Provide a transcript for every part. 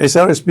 SRSP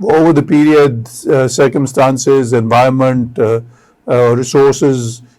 over the period, circumstances, environment, resources,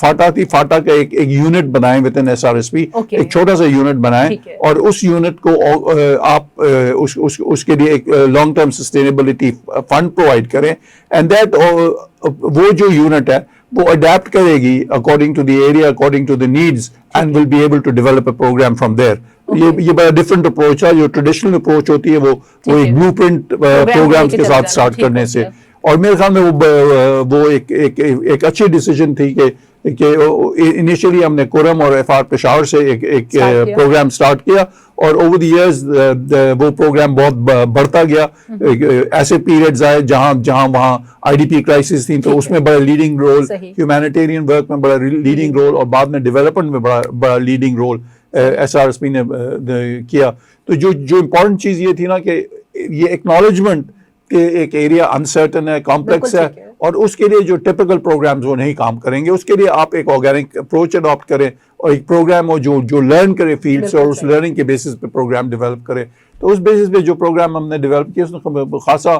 FATA کا ایک unit بنائیں ود ان SRSP, ایک چھوٹا سا یونٹ بنائیں اور اس یونٹ کو آپ اس کے لیے ایک long term sustainability fund provide کریں, اینڈ دیٹ وہ جو یونٹ ہے وہ اڈیپٹ کرے گی according to the area, according to the needs, and will be able to develop a programme from there. یہ بڑا ڈفرنٹ اپروچ ہے. جو ٹریڈیشنل اپروچ ہوتی ہے وہ ایک بلو پرنٹ پروگرامز کے ساتھ اسٹارٹ کرنے سے, اور میرے خیال میں وہ ایک اچھی ڈیسیجن تھی کہ انیشلی ہم نے کورم اور FR پشاور سے ایک پروگرام سٹارٹ کیا, اور اوور دی ایئرز وہ پروگرام بہت بڑھتا گیا. ایسے پیریڈز آئے جہاں وہاں IDP کرائسس تھیں, تو اس میں بڑا لیڈنگ رول, ہیومینیٹیرین ورک میں بڑا لیڈنگ رول, اور بعد میں ڈیولپمنٹ میں بڑا لیڈنگ رول SRSP نے کیا. تو جو امپورٹنٹ چیز یہ تھی نا کہ یہ ایکنالجمنٹ کہ ایک ایریا انسرٹن ہے, کمپلیکس ہے, اور اس کے لیے جو ٹپیکل پروگرامز وہ نہیں کام کریں گے. اس کے لیے آپ ایک آرگینک اپروچ اڈاپٹ کریں, اور ایک پروگرام ہو جو لرن کرے فیلڈ سے, اور اس لرننگ کے بیسس پہ پروگرام ڈیولپ کرے. تو اس بیسس پہ جو پروگرام ہم نے ڈیولپ کیا اس نے خاصا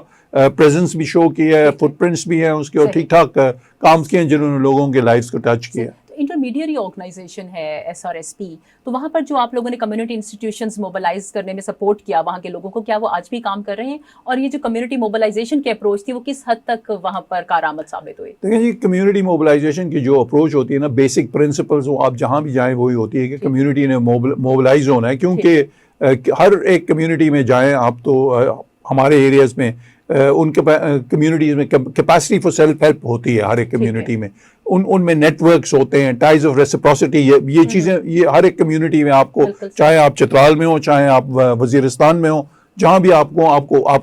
پریزنس بھی شو کیا ہے, فٹ پرنٹس بھی ہیں اس کے, اور ٹھیک ٹھاک کام کیے ہیں جنہوں نے لوگوں کے لائفز کو ٹچ کیا. انٹرمیڈیری آرگنائزیشن ہے SRSP, تو وہاں پر جو آپ لوگوں نے کمیونٹی انسٹیٹیوشنز موبلائز کرنے میں سپورٹ کیا وہاں کے لوگوں کو, کیا وہ آج بھی کام کر رہے ہیں؟ اور یہ جو کمیونٹی موبلائزیشن کی اپروچ تھی وہ کس حد تک وہاں پر کارآمد ثابت ہوئی؟ دیکھیں جی, کمیونٹی موبلائزیشن کی جو اپروچ ہوتی ہے نا, بیسک پرنسپلز وہ آپ جہاں بھی جائیں وہی ہوتی ہے کہ کمیونٹی نے موبلائز ہونا ہے. کیونکہ ہر ایک کمیونٹی میں جائیں آپ, تو ہمارے ایریاز میں ان کے کمیونٹیز میں کیپیسٹی فار سیلف ہیلپ ہوتی ہے ہر ایک کمیونٹی میں. ان میں نیٹ ورکس ہوتے ہیں, ٹائز آف ریسپروسٹی, یہ چیزیں یہ ہر ایک کمیونٹی میں آپ کو, چاہے آپ چترال میں ہوں, چاہے آپ وزیرستان میں ہوں, جہاں بھی آپ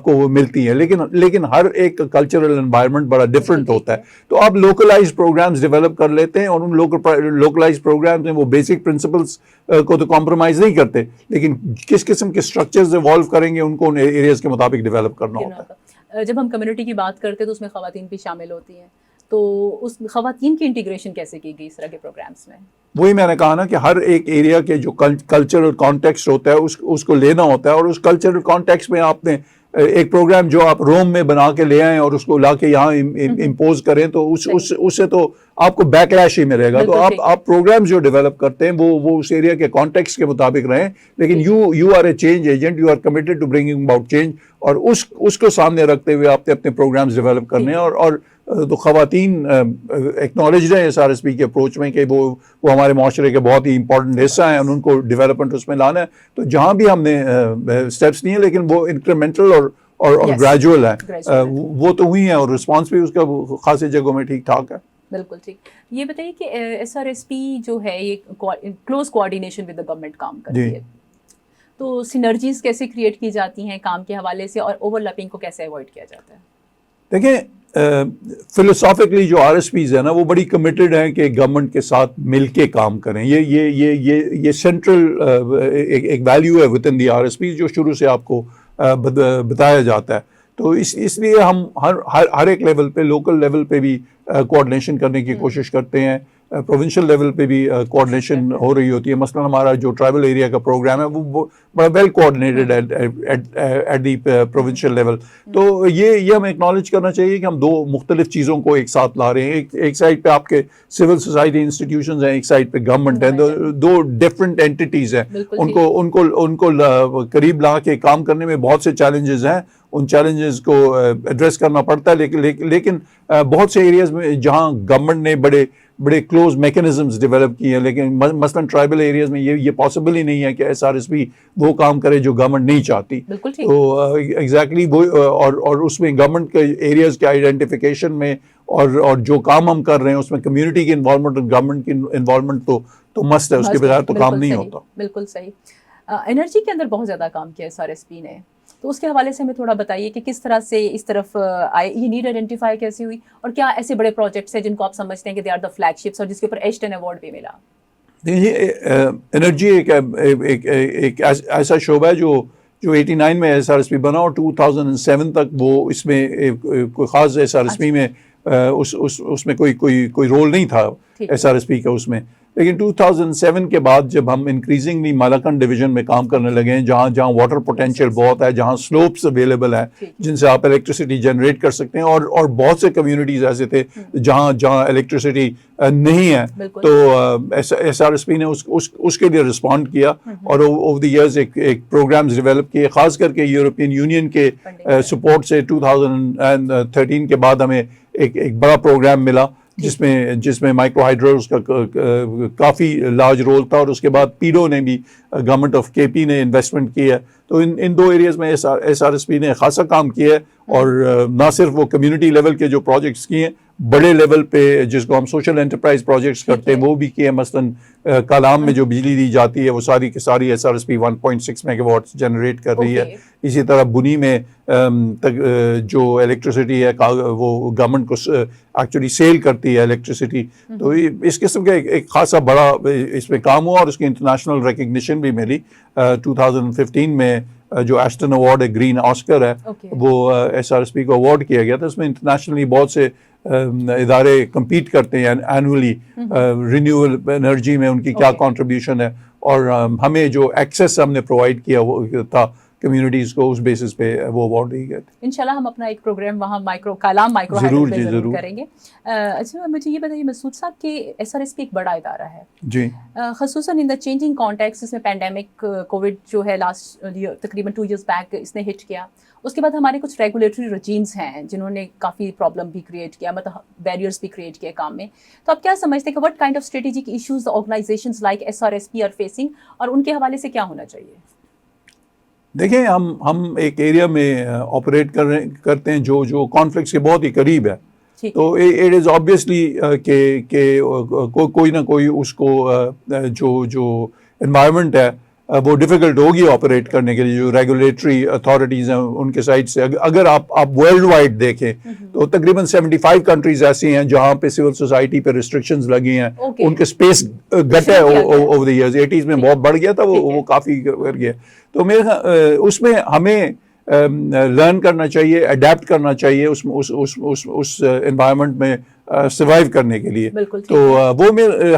کو وہ ملتی ہیں. لیکن ہر ایک کلچرل انوائرمنٹ بڑا ڈفرینٹ ہوتا ہے. تو آپ لوکلائز پروگرامز ڈیولپ کر لیتے ہیں, اور ان لوکلائز پروگرامز میں وہ بیسک پرنسپلس کو تو کمپرومائز نہیں کرتے, لیکن کس قسم کے اسٹرکچرز ایوالو کریں گے ان کو ان ایریاز کے مطابق ڈیولپ کرنا ہوتا ہے. جب ہم کمیونٹی کی بات کرتے ہیں تو اس میں خواتین بھی شامل ہوتی ہیں, تو اس خواتین کی انٹیگریشن کیسے کی گئی اس طرح کے پروگرامز میں؟ وہی میں نے کہا نا کہ ہر ایک ایریا کے جو کلچرل کانٹیکسٹ ہوتا ہے اس کو لینا ہوتا ہے, اور اس کلچرل کانٹیکسٹ میں آپ نے ایک پروگرام جو آپ روم میں بنا کے لے آئیں اور اس کو لا کے یہاں امپوز کریں, تو اس سے تو آپ کو بیک لیش ہی ملے گا. تو آپ پروگرام جو ڈیولپ کرتے ہیں وہ اس ایریا کے کانٹیکسٹ کے مطابق رہیں, لیکن you are a change agent, you are committed to bringing about change, اور اس کو سامنے رکھتے ہوئے آپ نے اپنے پروگرامز ڈیولپ کرنے ہیں. اور تو خواتین ایکنالجڈ ہیں SRSP کے اپروچ میں کہ وہ ہمارے معاشرے کے بہت ہی امپورٹنٹ حصہ ہیں, اور ان کو ڈیولپمنٹ اس میں لانا ہے. تو جہاں بھی ہم نے اسٹیپس لیے ہیں, لیکن وہ انکریمنٹل اور گریجول ہے, وہ تو ہوئی ہیں, اور رسپانس بھی اس کا خاصی جگہوں میں ٹھیک ٹھاک ہے. بالکل ٹھیک. یہ بتائیے کہ SRSP جو ہے یہ close coordination with the government کام کرتی ہے, تو سینرجیز کیسے کریٹ کی جاتی ہیں کام کے حوالے سے, اور اوور لیپنگ کو کیسے اوائڈ کیا جاتا ہے؟ دیکھیں فلسافیکلی جو RSPs ہیں نا وہ بڑی کمیٹڈ ہیں کہ گورنمنٹ کے ساتھ مل کے کام کریں. یہ سینٹرل ایک ویلیو ہے ود ان دی RSPs جو شروع سے آپ کو بتایا جاتا ہے. تو اس لیے ہم ہر ایک لیول پہ, لوکل لیول پہ بھی کوآرڈینیشن کرنے کی کوشش کرتے ہیں, پروونشل لیول پہ بھی کوآرڈینیشن ہو رہی ہوتی ہے. مثلا ہمارا جو ٹرائبل ایریا کا پروگرام ہے وہ بڑا well coordinated at the provincial level. تو یہ ہمیں اکنالج کرنا چاہیے کہ ہم دو مختلف چیزوں کو ایک ساتھ لا رہے ہیں. ایک سائڈ پہ آپ کے سول سوسائٹی انسٹیٹیوشنز ہیں, ایک سائڈ پہ گورنمنٹ ہے, دو ڈفرینٹ اینٹیز ہیں. ان کو قریب لا کے کام کرنے میں بہت سے چیلنجز ہیں, ان چیلنجز کو ایڈریس کرنا پڑتا ہے. لیکن بہت سے ایریاز میں جہاں گورنمنٹ نے بڑے کلوز میکینزمز ڈیولپ کیے ہیں, لیکن مثلاً ٹرائبل ایریاز میں یہ پاسبل ہی نہیں ہے کہ SRSP وہ کام کرے جو گورنمنٹ نہیں چاہتی. تو ایگزیکٹلی وہ, اور اس میں گورنمنٹ کے ایریاز کے آئیڈینٹیفیکیشن میں اور جو کام ہم کر رہے ہیں اس میں کمیونٹی کی انوالومنٹ اور گورنمنٹ کی انوالومنٹ تو مسٹ ہے, اس کے بغیر تو کام نہیں ہوتا. بالکل صحیح. انرجی کے اندر بہت زیادہ کام کیا SRSP نے, تو اس کے حوالے سے ہمیں تھوڑا بتائیے کہ کس طرح سے اس طرف آئے, یہ نیڈ آئیڈینٹیفائی کیسے ہوئی, اور کیا ایسے بڑے پروجیکٹس ہیں جن کو آپ سمجھتے ہیں کہ they are the flagships اور جس کے اوپر ایشٹن ایوارڈ بھی ملا؟ انرجی ایک ایسا شعبہ ہے جو 89 میں SRSP بنا, اور 2007 تک وہ اس میں کوئی خاص SRSP میں اس میں کوئی رول نہیں تھا SRSP کا اس میں. لیکن 2007 کے بعد جب ہم انکریزنگلی مالاکنڈ ڈویژن میں کام کرنے لگے ہیں جہاں واٹر پوٹینشیل بہت ہے, جہاں سلوپس اویلیبل ہیں جن سے آپ الیکٹریسٹی جنریٹ کر سکتے ہیں, اور بہت سے کمیونٹیز ایسے تھے جہاں الیکٹریسٹی نہیں ہے, تو ایس آر ایس پی نے اس کے لیے رسپونڈ کیا اور اوور دی ایئرز ایک پروگرامز ڈیولپ کیے, خاص کر کے یورپین یونین کے سپورٹ سے 2013 کے بعد ہمیں ایک بڑا پروگرام ملا جس میں مائکرو ہائیڈروز کا کافی لارج رول تھا, اور اس کے بعد پیڈو نے بھی, گورنمنٹ آف کے پی نے انویسٹمنٹ کی ہے. تو ان دو ایریاز میں ایس آر ایس پی نے خاصا کام کیا ہے, اور نہ صرف وہ کمیونٹی لیول کے جو پروجیکٹس کیے ہیں, بڑے لیول پہ جس کو ہم سوشل انٹرپرائز پروجیکٹس کرتے ہیں وہ بھی کیے. مثلاً کالام میں جو بجلی دی جاتی ہے وہ ساری کی ساری ایس آر ایس پی 1.6 میگا واٹس جنریٹ کر رہی ہے. اسی طرح بنی میں جو الیکٹریسٹی ہے وہ گورنمنٹ کو ایکچولی سیل کرتی ہے الیکٹریسٹی. تو اس قسم کا ایک خاصا بڑا اس میں کام ہوا, اور اس کی انٹرنیشنل ریکگنیشن بھی ملی. 2015 میں جو ایشٹن ایوارڈ ہے, گرین آسکر ہے, وہ ایس آر ایس پی کو ایوارڈ کیا گیا تھا. اس میں انٹرنیشنلی بہت سے ادارے کمپیٹ کرتے ہیں اینولی رینیوبل انرجی میں ان کی کیا کنٹریبیوشن ہے, اور ہمیں جو ایکسیس ہم نے پرووائڈ کیا وہ تھا کمیونٹیز کو, اس بیسس پہ وہ ایوارڈ دی گئے تھے. انشاءاللہ ہم اپنا ایک پروگرام وہاں مائکرو ہائیڈرو پہ ضرور کریں گے. اچھا مجھے یہ بتائیے مسعود صاحب کہ ایس آر ایس پی ایک بڑا ادارہ ہے جی, خصوصاً ان دا چینجنگ کانٹیکس. اس میں پینڈیمک کووڈ جو ہے لاسٹ تقریباً 2 years بیک اس نے ہٹ کیا. اس کے بعد ہمارے کچھ ریگولیٹری رجیمز ہیں جنہوں نے کافی پرابلم بھی کریٹ کیا, مطلب بیریئرس بھی کریٹ کیے کام میں. تو آپ کیا سمجھتے ہیں کہ what kind of strategic issues organizations like S R S P are facing, اور ان کے حوالے سے کیا ہونا چاہیے؟ دیکھیں ہم ایک ایریا میں آپریٹ کرتے ہیں جو کانفلکٹس کے بہت ہی قریب ہے. تو اٹ از آبویسلی کہ کوئی نہ کوئی اس کو جو انوائرمنٹ ہے وہ ڈیفیکلٹ ہوگی آپریٹ کرنے کے لیے. جو ریگولیٹری اتھارٹیز ہیں ان کے سائڈ سے اگر آپ ورلڈ وائڈ دیکھیں تو تقریباً 75 کنٹریز ایسی ہیں جہاں پہ سول سوسائٹی پہ ریسٹرکشنز لگی ہیں. ان کے اسپیس گھٹا ہے اوور دی ایئرز. 80s میں بہت بڑھ گیا تھا, وہ کافی کر گیا. تو اس میں ہمیں لرن کرنا چاہیے, اڈیپٹ کرنا چاہیے اس انوائرمنٹ میں سروائیو کرنے کے لیے. تو وہ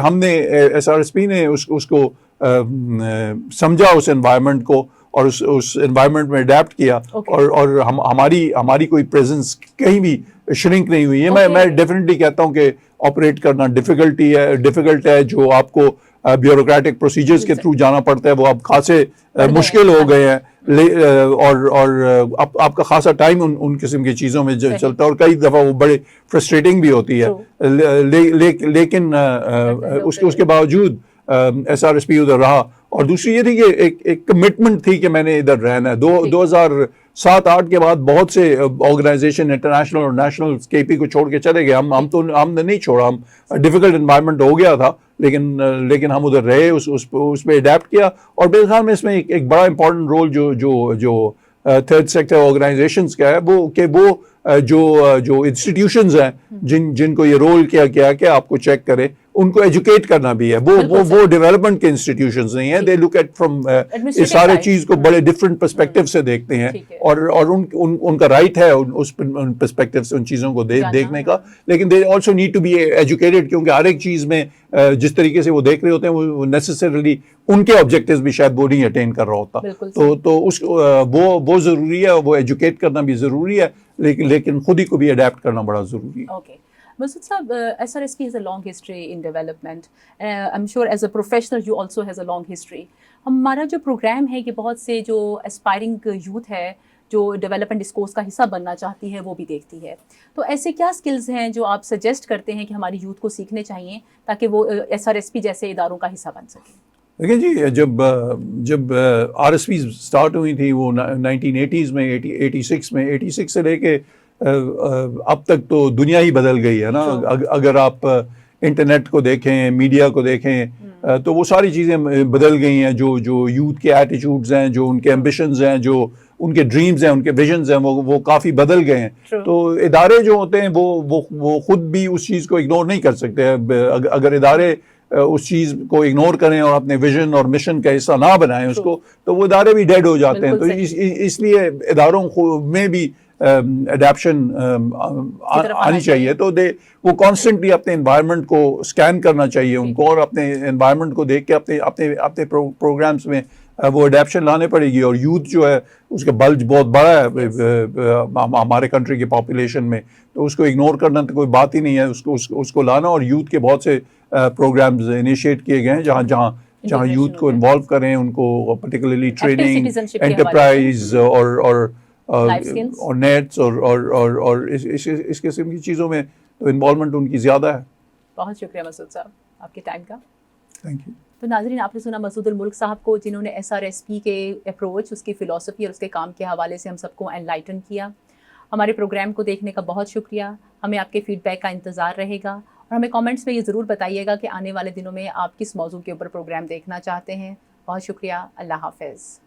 ہم نے ایس آر ایس پی نے اس کو سمجھا, اس انوائرمنٹ کو, اور اس انوائرمنٹ میں اڈیپٹ کیا, اور ہماری کوئی پریزنس کہیں بھی شرنک نہیں ہوئی ہے. میں ڈیفینیٹلی کہتا ہوں کہ آپریٹ کرنا ڈیفیکلٹ ہے. جو آپ کو بیوروکریٹک پروسیجرز کے تھرو جانا پڑتا ہے وہ اب خاصے مشکل ہو گئے ہیں, اور آپ کا خاصا ٹائم ان قسم کی چیزوں میں چلتا ہے, اور کئی دفعہ وہ بڑے فرسٹریٹنگ بھی ہوتی ہے. لیکن اس کے باوجود ایس آر ایس پی ادھر رہا. اور دوسری یہ تھی کہ ایک کمٹمنٹ تھی کہ میں نے ادھر رہنا ہے. 2007-8 کے بعد بہت سے آرگنائزیشن انٹرنیشنل اور نیشنل کے پی کو چھوڑ کے چلے گئے. ہم نے نہیں چھوڑا, ہم ڈیفیکلٹ انوائرمنٹ ہو گیا تھا, لیکن ہم ادھر رہے, اس پہ اڈیپٹ کیا. اور میرے خیال میں اس میں ایک بڑا امپورٹنٹ رول جو تھرڈ سیکٹر آرگنائزیشنز کا ہے, وہ جو انسٹیٹیوشنز ہیں جن کو یہ رول کیا گیا کہ آپ کو چیک کرے, ان کو ایجوکیٹ کرنا بھی ہے. وہ ڈیولپمنٹ کے انسٹیٹیوشنز نہیں ہیں. دے لک ایٹ فرام اس سارے چیز کو بڑے ڈفرینٹ پرسپیکٹو سے دیکھتے ہیں, اور ان کا رائٹ ہے اس پرسپیکٹو سے ان چیزوں کو دیکھنے کا. لیکن they also need to be educated, کیونکہ ہر ایک چیز میں جس طریقے سے وہ دیکھ رہے ہوتے ہیں وہ نیسسریلی ان کے آبجیکٹیوز بھی شاید وہ نہیں اٹین کر رہا ہوتا. تو وہ ضروری ہے, وہ ایجوکیٹ کرنا بھی ضروری ہے, لیکن خود ہی کو بھی اڈیپٹ کرنا بڑا ضروری ہے. مسعود صاحب, SRSP has a long history in development. I'm sure as a professional you also has a long history. ہمارا جو پروگرام ہے یہ بہت سے جو اسپائرنگ یوتھ ہے جو ڈیولپمنٹ ڈسکورس کا حصہ بننا چاہتی ہے وہ بھی دیکھتی ہے. تو ایسے کیا اسکلز ہیں جو آپ سجیسٹ کرتے ہیں کہ ہماری یوتھ کو سیکھنے چاہیے تاکہ وہ SRSP جیسے اداروں کا حصہ بن سکیں؟ دیکھیں جی, جب RSP اسٹارٹ ہوئی تھی وہ 1980s میں, 86 سے لے کے اب تک تو دنیا ہی بدل گئی ہے نا. اگر آپ انٹرنیٹ کو دیکھیں, میڈیا کو دیکھیں, تو وہ ساری چیزیں بدل گئی ہیں. جو یوتھ کے ایٹیچیوڈز ہیں, جو ان کے ایمبیشنز ہیں, جو ان کے ڈریمز ہیں, ان کے ویژنز ہیں, وہ کافی بدل گئے ہیں. تو ادارے جو ہوتے ہیں وہ خود بھی اس چیز کو اگنور نہیں کر سکتے. اگر ادارے اس چیز کو اگنور کریں اور اپنے ویژن اور مشن کا حصہ نہ بنائیں اس کو, تو وہ ادارے بھی ڈیڈ ہو جاتے ہیں. تو اس لیے اداروں میں بھی اڈیپشن آنی چاہیے. تو وہ کانسٹنٹلی اپنے انوائرمنٹ کو اسکین کرنا چاہیے ان کو, اور اپنے انوائرمنٹ کو دیکھ کے اپنے پروگرامس میں وہ اڈیپشن لانے پڑے گی. اور یوتھ جو ہے اس کا بلج بہت بڑا ہے ہمارے کنٹری کی پاپولیشن میں, تو اس کو اگنور کرنا تو کوئی بات ہی نہیں ہے. اس کو لانا, اور یوتھ کے بہت سے پروگرامز انیشیٹ کیے گئے ہیں جہاں یوتھ کو انوالو کریں, ان کو پرٹیکولرلی ٹریننگ, انٹرپرائز اور نیٹس اور اس قسم کی چیزوں میں تو انوالومنٹ ان کی زیادہ ہے. بہت شکریہ مسعود صاحب آپ کے ٹائم کا. Thank you. تو ناظرین آپ نے سنا مسعود الملک صاحب کو, جنہوں نے SRSP کے اپروچ, اس کی فلسفی اور اس کے کام کے حوالے سے ہم سب کو انلائٹن کیا. ہمارے پروگرام کو دیکھنے کا بہت شکریہ. ہمیں آپ کے فیڈ بیک کا انتظار رہے گا, اور ہمیں کامنٹس میں یہ ضرور بتائیے گا کہ آنے والے دنوں میں آپ کس موضوع کے اوپر پروگرام دیکھنا چاہتے ہیں. بہت شکریہ. اللہ حافظ.